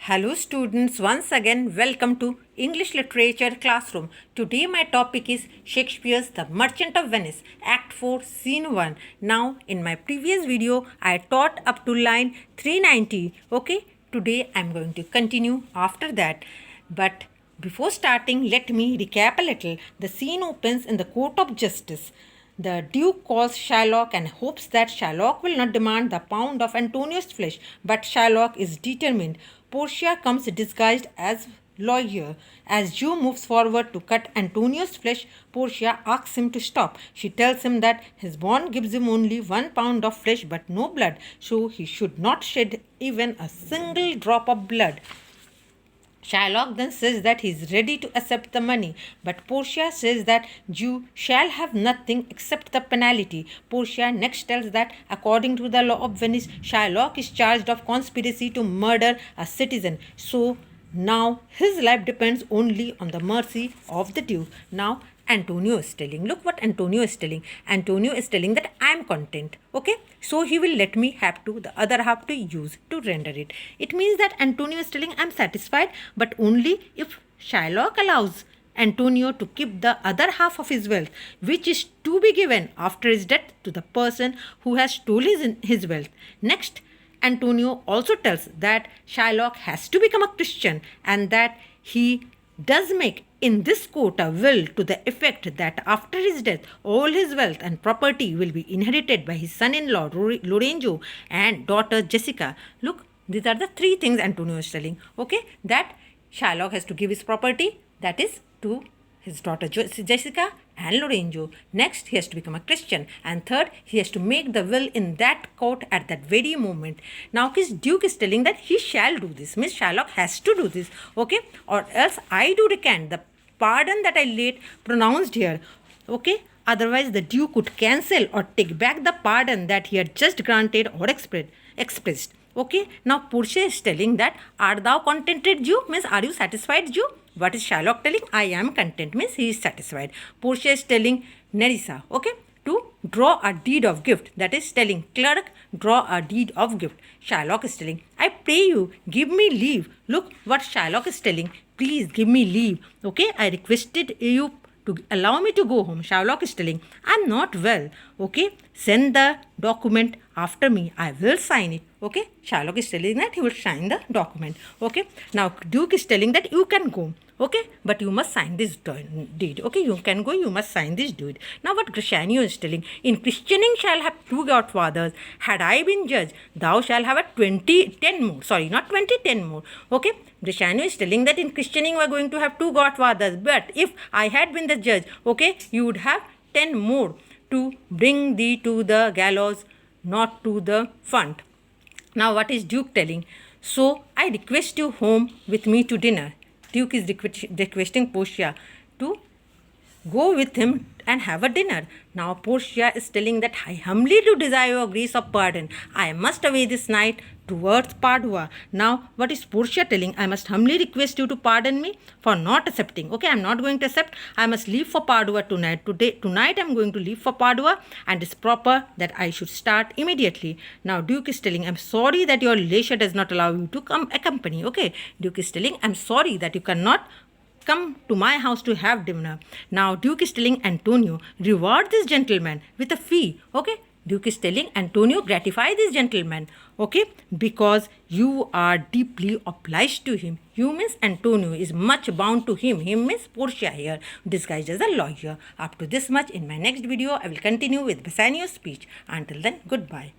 Hello students, once again welcome to English Literature Classroom. Today my topic is Shakespeare's The Merchant of Venice, Act 4, Scene 1. Now in my previous video I taught up to line 390. Okay, today I am going to continue after that. But before starting, let me recap a little. The scene opens in the Court of Justice. The Duke calls Shylock and hopes that Shylock will not demand the pound of Antonio's flesh, but Shylock is determined. Portia comes disguised as lawyer. As Jew moves forward to cut Antonio's flesh, Portia asks him to stop. She tells him that his bond gives him only 1 pound of flesh but no blood, so he should not shed even a single drop of blood. Shylock then says that he is ready to accept the money, but Portia says that Jew shall have nothing except the penalty. Portia next tells that according to the law of Venice, Shylock is charged of conspiracy to murder a citizen. So now his life depends only on the mercy of the Duke. Now Antonio is telling. Look what Antonio is telling. Antonio is telling that I am content. Okay. So he will let me have to the other half to use to render it. It means that Antonio is telling I am satisfied, but only if Shylock allows Antonio to keep the other half of his wealth, which is to be given after his death to the person who has stolen his wealth. Next, Antonio also tells that Shylock has to become a Christian and that he does make in this court a will to the effect that after his death all his wealth and property will be inherited by his son-in-law Lorenzo and daughter Jessica. Look, these are the three things Antonio is telling. Okay, that Shylock has to give his property, that is to his daughter Jessica and Lorenzo. Next, he has to become a Christian. And third, he has to make the will in that court at that very moment. Now, his Duke is telling that he shall do this. Miss Shylock has to do this. Okay? Or else I do recant the pardon that I late pronounced here. Okay? Otherwise, the Duke could cancel or take back the pardon that he had just granted or expressed. Okay? Now, Portia is telling that, art thou contented, Jew? Means, are you satisfied, Jew? What is Shylock telling? I am content. Means, he is satisfied. Portia is telling Nerissa, okay, to draw a deed of gift. That is telling clerk, draw a deed of gift. Shylock is telling, I pray you, give me leave. Look what Shylock is telling. Please give me leave. Okay, I requested you to allow me to go home. Shylock is telling, I'm not well. Okay, send the document after me. I will sign it. Okay, Shylock is telling that he will sign the document. Okay, now Duke is telling that you can go. Okay, but you must sign this deed. Okay, you can go, you must sign this deed. Now what Grishanio is telling, in christening shall have 2 godfathers. Had I been judge, thou shall have a 10 more. Sorry, not 20, 10 more. Okay, Grishanio is telling that in christening we are going to have 2 godfathers. But if I had been the judge, okay, you would have 10 more to bring thee to the gallows, not to the font. Now what is Duke telling? So I request you home with me to dinner. Duke is requesting Portia to go with him and have a dinner. Now Portia is telling that I humbly do desire your grace of pardon. I must away this night towards Padua. Now what is Portia telling? I must humbly request you to pardon me for not accepting. Okay, I am not going to accept. I must leave for Padua tonight. Tonight I am going to leave for Padua, and it's proper that I should start immediately. Now Duke is telling, I'm sorry that your leisure does not allow you to come accompany. Okay, Duke is telling, I'm sorry that you cannot come to my house to have dinner. Now Duke is telling Antonio, reward this gentleman with a fee. Okay, Duke is telling Antonio, gratify this gentleman. Okay, because you are deeply obliged to him. You means Antonio is much bound to him. Him means Portia here, disguised as a lawyer. Up to this much. In my next video, I will continue with Bassanio's speech. Until then, goodbye.